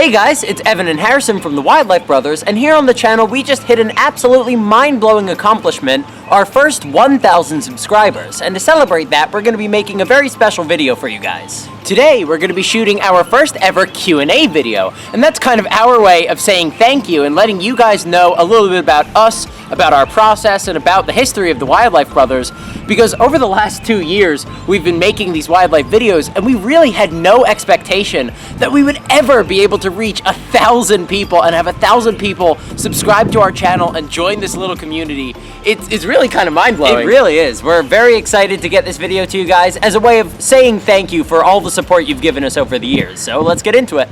Hey guys, it's Evan and Harrison from the Wildlife Brothers, and here on the channel we just hit an absolutely mind-blowing accomplishment, our first 1,000 subscribers, and to celebrate that we're going to be making a very special video for you guys. Today we're going to be shooting our first ever Q&A video, and that's kind of our way of saying thank you and letting you guys know a little bit about us, about our process, and about the history of the Wildlife Brothers, because over the last 2 years we've been making these wildlife videos and we really had no expectation that we would ever be able to reach 1,000 people and have 1,000 people subscribe to our channel and join this little community. It's really kind of mind-blowing. It really is. We're very excited to get this video to you guys as a way of saying thank you for all the support you've given us over the years. So let's get into it.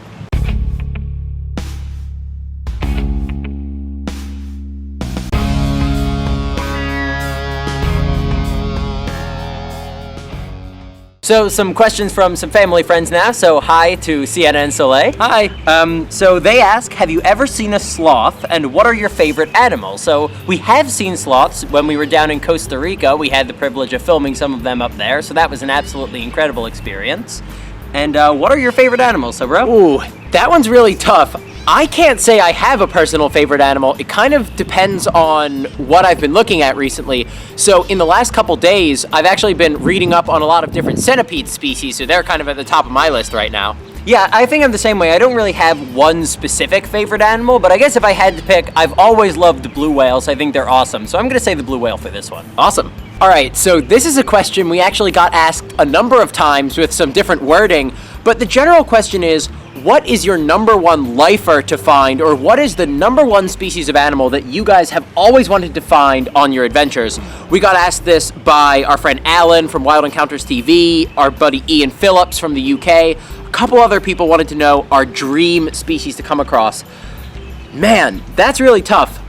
So some questions from some family friends now. So hi to Sienna and Soleil. Hi. So they ask, have you ever seen a sloth and what are your favorite animals? So we have seen sloths when we were down in Costa Rica. We had the privilege of filming some of them up there. So that was an absolutely incredible experience. And what are your favorite animals, so bro? Ooh, that one's really tough. I can't say I have a personal favorite animal. It kind of depends on what I've been looking at recently. So in the last couple days, I've actually been reading up on a lot of different centipede species, so they're kind of at the top of my list right now. Yeah, I think I'm the same way. I don't really have one specific favorite animal, but I guess if I had to pick, I've always loved blue whales. I think they're awesome, so I'm gonna say the blue whale for this one. Awesome. All right, so this is a question we actually got asked a number of times with some different wording, but the general question is, what is your number one lifer to find, or what is the number one species of animal that you guys have always wanted to find on your adventures? We got asked this by our friend Alan from Wild Encounters TV, our buddy Ian Phillips from the UK. A couple other people wanted to know our dream species to come across. Man, that's really tough.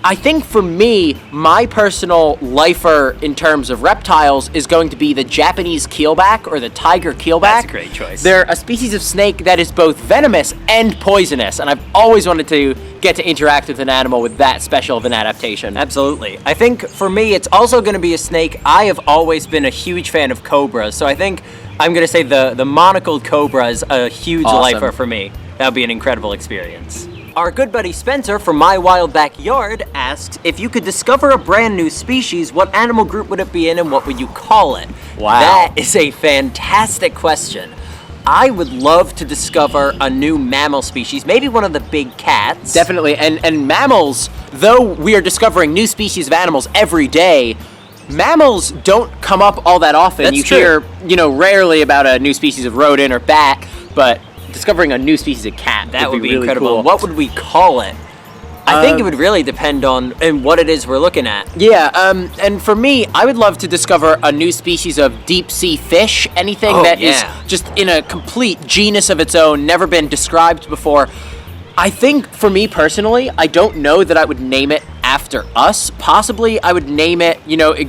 I think for me, my personal lifer in terms of reptiles is going to be the Japanese keelback or the tiger keelback. That's a great choice. They're a species of snake that is both venomous and poisonous, and I've always wanted to get to interact with an animal with that special of an adaptation. Absolutely. I think for me, it's also going to be a snake. I have always been a huge fan of cobras, so I think I'm going to say the monocled cobra is a huge lifer for me. That would be an incredible experience. Our good buddy Spencer from My Wild Backyard asks, if you could discover a brand new species, what animal group would it be in and what would you call it? Wow. That is a fantastic question. I would love to discover a new mammal species, maybe one of the big cats. Definitely, and mammals, though we are discovering new species of animals every day, mammals don't come up all that often. That's true. Hear, rarely about a new species of rodent or bat, but discovering a new species of cat, that would be really incredible. Cool. What would we call it? I think it would really depend on what it is we're looking at. Yeah, and for me, I would love to discover a new species of deep sea fish, anything that is just in a complete genus of its own, never been described before. I think for me personally, I don't know that I would name it after us. Possibly I would name it,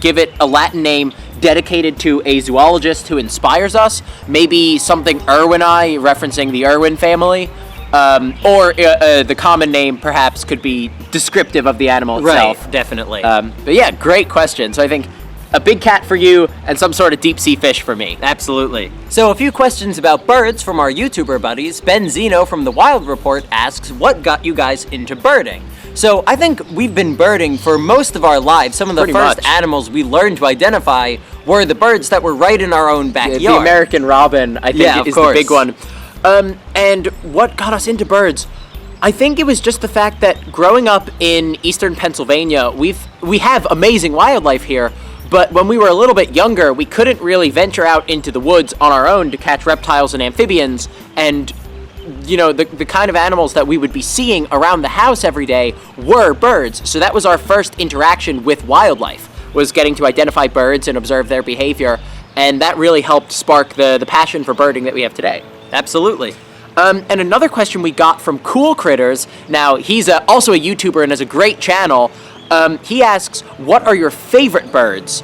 give it a Latin name dedicated to a zoologist who inspires us. Maybe something Irwini, referencing the Irwin family. Or the common name perhaps could be descriptive of the animal itself. Right, definitely. But yeah, great question. So I think a big cat for you and some sort of deep sea fish for me. Absolutely. So a few questions about birds from our YouTuber buddies. Ben Zeno from The Wild Report asks, what got you guys into birding? So I think we've been birding for most of our lives. Some of the first animals we learned to identify were the birds that were right in our own backyard. The American robin, I think, is the big one. And what got us into birds? I think it was just the fact that growing up in eastern Pennsylvania, we have amazing wildlife here, but when we were a little bit younger, we couldn't really venture out into the woods on our own to catch reptiles and amphibians, and the kind of animals that we would be seeing around the house every day were birds. So that was our first interaction with wildlife, was getting to identify birds and observe their behavior, and that really helped spark the passion for birding that we have today. Absolutely. And another question we got from Cool Critters, now he's also a YouTuber and has a great channel, he asks, what are your favorite birds?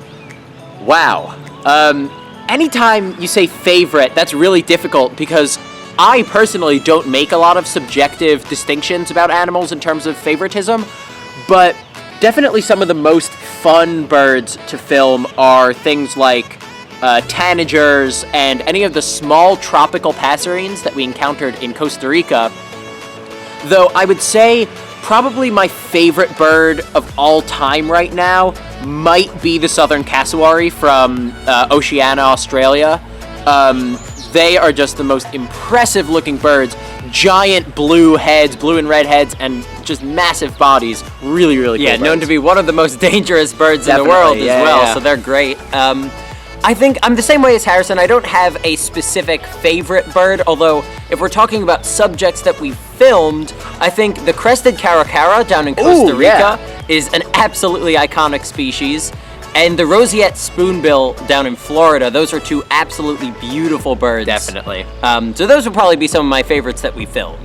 Wow. Anytime you say favorite, that's really difficult because I personally don't make a lot of subjective distinctions about animals in terms of favoritism, but definitely some of the most fun birds to film are things like tanagers, and any of the small tropical passerines that we encountered in Costa Rica. Though I would say probably my favorite bird of all time right now might be the southern cassowary from Oceania, Australia. They are just the most impressive looking birds. Giant blue heads, blue and red heads, and just massive bodies. Really, really cool. Yeah, known to be one of the most dangerous birds in the world as well, so they're great. I think I'm the same way as Harrison. I don't have a specific favorite bird, although if we're talking about subjects that we filmed, I think the crested caracara down in Costa Rica is an absolutely iconic species. And the roseate spoonbill down in Florida, those are two absolutely beautiful birds. Definitely. So those would probably be some of my favorites that we filmed.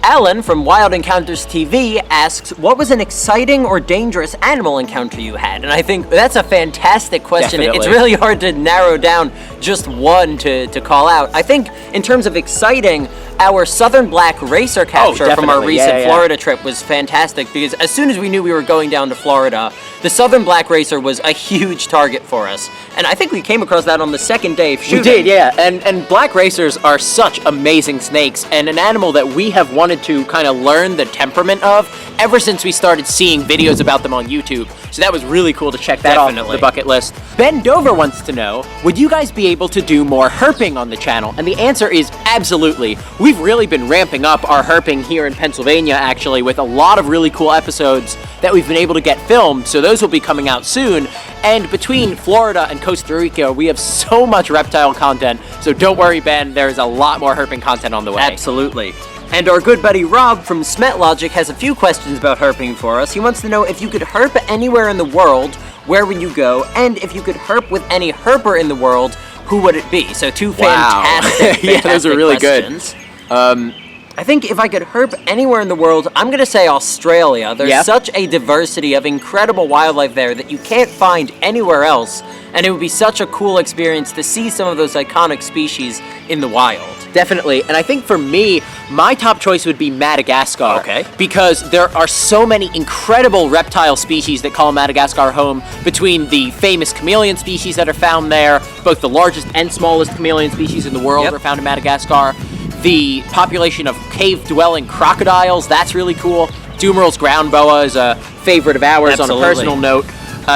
Alan from Wild Encounters TV asks, what was an exciting or dangerous animal encounter you had? And I think that's a fantastic question. Definitely. It's really hard to narrow down just one to call out. I think in terms of exciting, our southern black racer capture from our recent Florida trip was fantastic, because as soon as we knew we were going down to Florida, the southern black racer was a huge target for us. And I think we came across that on the second day of shooting. We did, yeah. And black racers are such amazing snakes, and an animal that we have wanted to kind of learn the temperament of ever since we started seeing videos about them on YouTube. So that was really cool to check that off the bucket list. Ben Dover wants to know, would you guys be able to do more herping on the channel? And the answer is absolutely. We've really been ramping up our herping here in Pennsylvania, actually, with a lot of really cool episodes that we've been able to get filmed, so those will be coming out soon. And between Florida and Costa Rica, we have so much reptile content, so don't worry, Ben, there's a lot more herping content on the way. Absolutely. And our good buddy Rob from SmetLogic has a few questions about herping for us. He wants to know, if you could herp anywhere in the world, where would you go? And if you could herp with any herper in the world, who would it be? So two fantastic yeah, those are really questions. Good. I think if I could herp anywhere in the world, I'm going to say Australia. There's such a diversity of incredible wildlife there that you can't find anywhere else, and it would be such a cool experience to see some of those iconic species in the wild. Definitely, and I think for me, my top choice would be Madagascar. Okay. Because there are so many incredible reptile species that call Madagascar home, between the famous chameleon species that are found there, both the largest and smallest chameleon species in the world are found in Madagascar. The population of cave-dwelling crocodiles, that's really cool. Dumeral's ground boa is a favorite of ours on a personal note.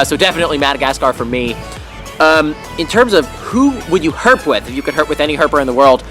So definitely Madagascar for me. In terms of who would you herp with, if you could herp with any herper in the world,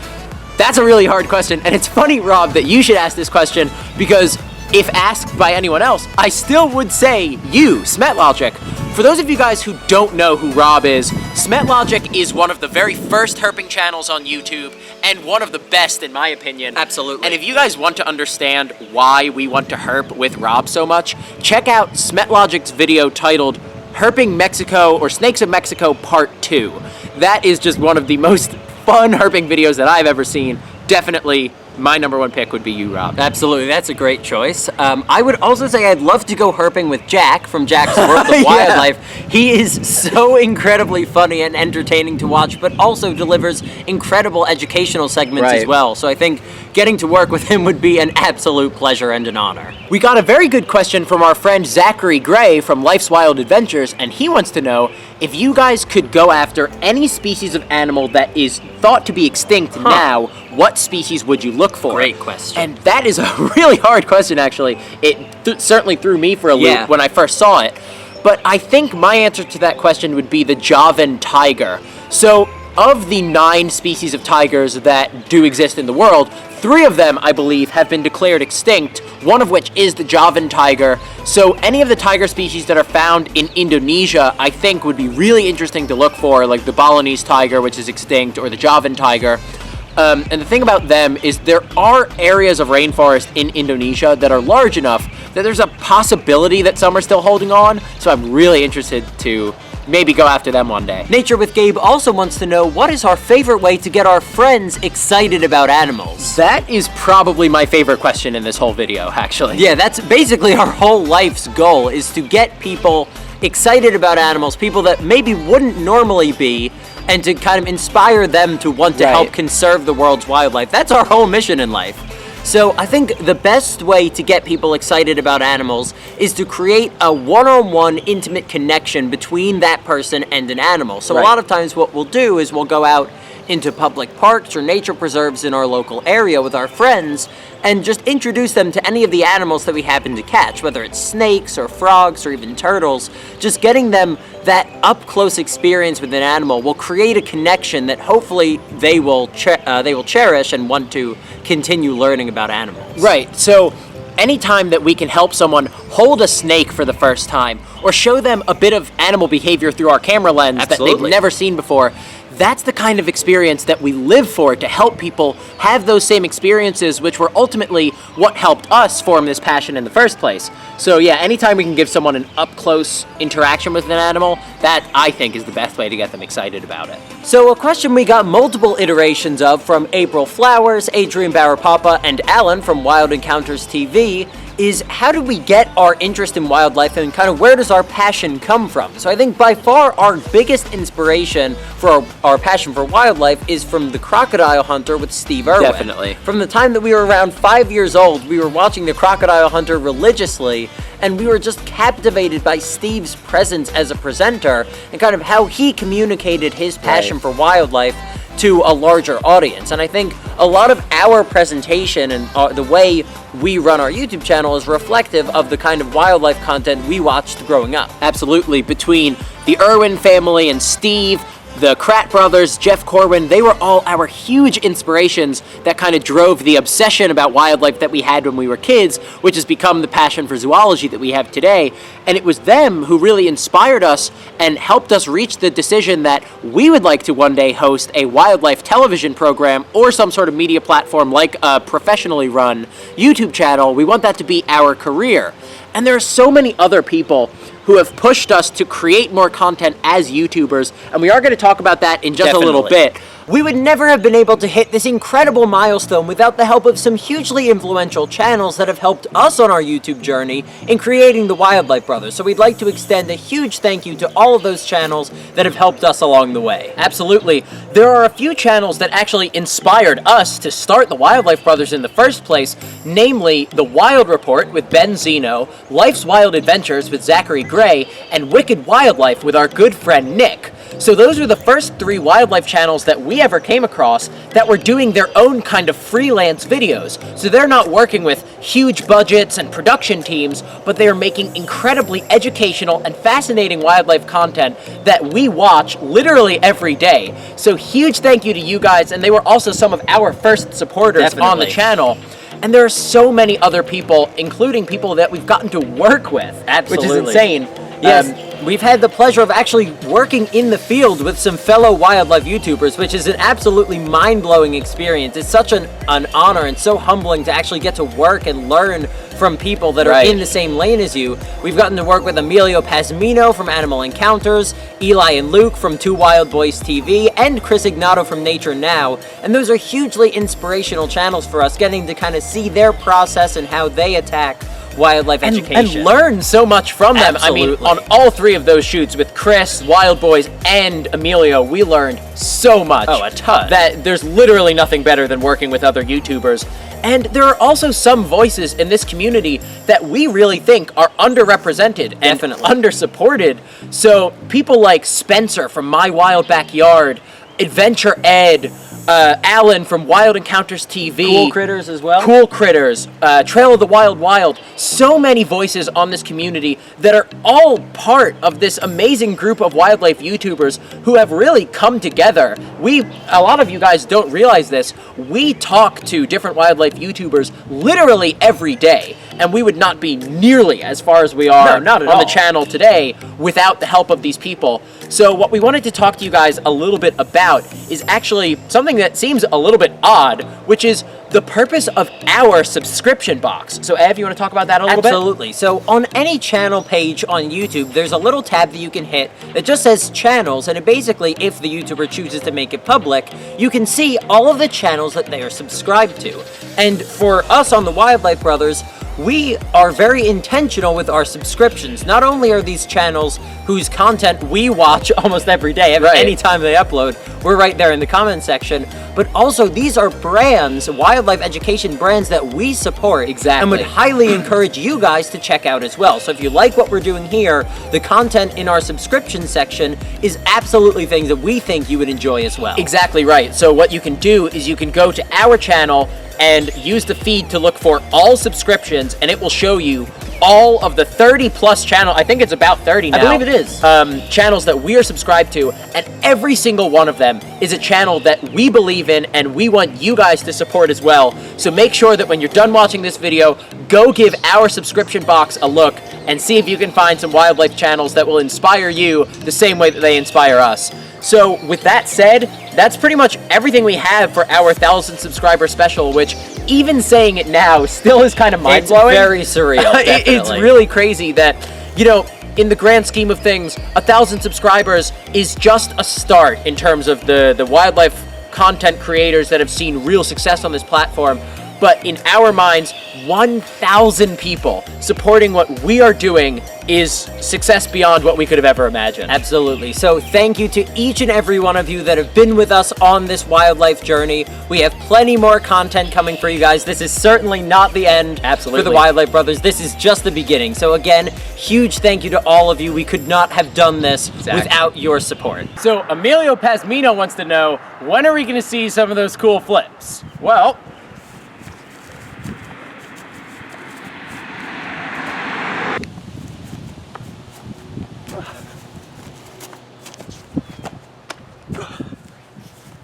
that's a really hard question. And it's funny, Rob, that you should ask this question, because if asked by anyone else, I still would say you, SmetLogic. For those of you guys who don't know who Rob is, SmetLogic is one of the very first herping channels on YouTube, and one of the best in my opinion. Absolutely. And if you guys want to understand why we want to herp with Rob so much, check out SmetLogic's video titled Herping Mexico, or Snakes of Mexico Part 2. That is just one of the most fun herping videos that I've ever seen. Definitely my number one pick would be you, Rob. Absolutely, that's a great choice. I would also say I'd love to go herping with Jack from Jack's World of Wildlife. He is so incredibly funny and entertaining to watch, but also delivers incredible educational segments as well. So I think getting to work with him would be an absolute pleasure and an honor. We got a very good question from our friend Zachary Gray from Life's Wild Adventures, and he wants to know, if you guys could go after any species of animal that is thought to be extinct now, what species would you look for? Great question. And that is a really hard question, actually. It certainly threw me for a loop when I first saw it. But I think my answer to that question would be the Javan tiger. So, of the 9 species of tigers that do exist in the world, 3 of them, I believe, have been declared extinct, one of which is the Javan tiger. So any of the tiger species that are found in Indonesia, I think, would be really interesting to look for, like the Balinese tiger, which is extinct, or the Javan tiger. And the thing about them is there are areas of rainforest in Indonesia that are large enough that there's a possibility that some are still holding on, so I'm really interested to maybe go after them one day. Nature with Gabe also wants to know, what is our favorite way to get our friends excited about animals? That is probably my favorite question in this whole video, actually. Yeah, that's basically our whole life's goal, is to get people excited about animals, people that maybe wouldn't normally be, and to kind of inspire them to want to help conserve the world's wildlife. That's our whole mission in life. So I think the best way to get people excited about animals is to create a one-on-one intimate connection between that person and an animal. So a lot of times what we'll do is we'll go out into public parks or nature preserves in our local area with our friends and just introduce them to any of the animals that we happen to catch, whether it's snakes or frogs or even turtles. Just getting them that up-close experience with an animal will create a connection that hopefully they will cherish and want to continue learning about animals. Right. So anytime that we can help someone hold a snake for the first time or show them a bit of animal behavior through our camera lens that they've never seen before, that's the kind of experience that we live for, to help people have those same experiences, which were ultimately what helped us form this passion in the first place. So yeah, anytime we can give someone an up-close interaction with an animal, that I think is the best way to get them excited about it. So a question we got multiple iterations of from April Flowers, Adrian Barapapa, and Alan from Wild Encounters TV is, how do we get our interest in wildlife and kind of where does our passion come from? So I think by far our biggest inspiration for our passion for wildlife is from The Crocodile Hunter with Steve Irwin. Definitely. From the time that we were around 5 years old, we were watching The Crocodile Hunter religiously, and we were just captivated by Steve's presence as a presenter and kind of how he communicated his passion for wildlife to a larger audience. And I think a lot of our presentation and the way we run our YouTube channel is reflective of the kind of wildlife content we watched growing up. Absolutely. Between the Irwin family and Steve, the Kratt brothers, Jeff Corwin, they were all our huge inspirations that kind of drove the obsession about wildlife that we had when we were kids, which has become the passion for zoology that we have today. And it was them who really inspired us and helped us reach the decision that we would like to one day host a wildlife television program or some sort of media platform like a professionally run YouTube channel. We want that to be our career. And there are so many other people who have pushed us to create more content as YouTubers, and we are going to talk about that in just a little bit. We would never have been able to hit this incredible milestone without the help of some hugely influential channels that have helped us on our YouTube journey in creating the Wildlife Brothers. So we'd like to extend a huge thank you to all of those channels that have helped us along the way. Absolutely. There are a few channels that actually inspired us to start the Wildlife Brothers in the first place, namely The Wild Report with Ben Zeno, Life's Wild Adventures with Zachary Gray, and Wicked Wildlife with our good friend Nick. So those are the first three wildlife channels that we ever came across that were doing their own kind of freelance videos. So they're not working with huge budgets and production teams, but they are making incredibly educational and fascinating wildlife content that we watch literally every day. So huge thank you to you guys, and they were also some of our first supporters on the channel. And there are so many other people, including people that we've gotten to work with, which is insane. Yes, we've had the pleasure of actually working in the field with some fellow wildlife YouTubers, which is an absolutely mind-blowing experience. It's such an honor and so humbling to actually get to work and learn from people that are in the same lane as you. We've gotten to work with Emilio Pazmino from Animal Encounters, Eli and Luke from Two Wild Boys TV, and Chris Ignato from Nature Now. And those are hugely inspirational channels for us, getting to kind of see their process and how they attack wildlife education. And learn so much from them. Absolutely. I mean, on all three of those shoots with Chris, Wild Boys, and Emilio, we learned so much. Oh, a ton. That there's literally nothing better than working with other YouTubers. And there are also some voices in this community that we really think are underrepresented and undersupported. So people like Spencer from My Wild Backyard, Adventure Ed, Alan from Wild Encounters TV. Cool Critters as well. Cool Critters, Trail of the Wild. So many voices on this community that are all part of this amazing group of wildlife YouTubers who have really come together. A lot of you guys don't realize this. We talk to different wildlife YouTubers literally every day, and we would not be nearly as far as we are on the channel today without the help of these people. So what we wanted to talk to you guys a little bit about is actually something that seems a little bit odd, which is the purpose of our subscription box. So Ev, you want to talk about that a little bit? Absolutely. So on any channel page on YouTube, there's a little tab that you can hit that just says channels, and it basically, if the YouTuber chooses to make it public, you can see all of the channels that they are subscribed to. And for us on the Wildlife Brothers, we are very intentional with our subscriptions. Not only are these channels whose content we watch almost every day, anytime they upload, we're right there in the comment section, but also these are brands, wildlife education brands that we support. Exactly. And would highly encourage you guys to check out as well. So if you like what we're doing here, the content in our subscription section is absolutely things that we think you would enjoy as well. Exactly right. So what you can do is you can go to our channel and use the feed to look for all subscriptions, and it will show you all of the 30 plus channel. I think it's about 30 now. I believe it is. Channels that we are subscribed to, and every single one of them is a channel that we believe in and we want you guys to support as well. So make sure that when you're done watching this video, go give our subscription box a look and see if you can find some wildlife channels that will inspire you the same way that they inspire us. So with that said, that's pretty much everything we have for our 1,000 subscriber special, which even saying it now still is kind of mind-blowing. It's very surreal, definitely. It's really crazy that, you know, in the grand scheme of things, 1,000 subscribers is just a start in terms of the wildlife content creators that have seen real success on this platform. But in our minds, 1,000 people supporting what we are doing is success beyond what we could have ever imagined. Absolutely. So thank you to each and every one of you that have been with us on this wildlife journey. We have plenty more content coming for you guys. This is certainly not the end. Absolutely. For the Wildlife Brothers. This is just the beginning. So again, huge thank you to all of you. We could not have done this without your support. So Emilio Pasmino wants to know, when are we going to see some of those cool flips? Well,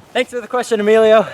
thanks for the question, Emilio.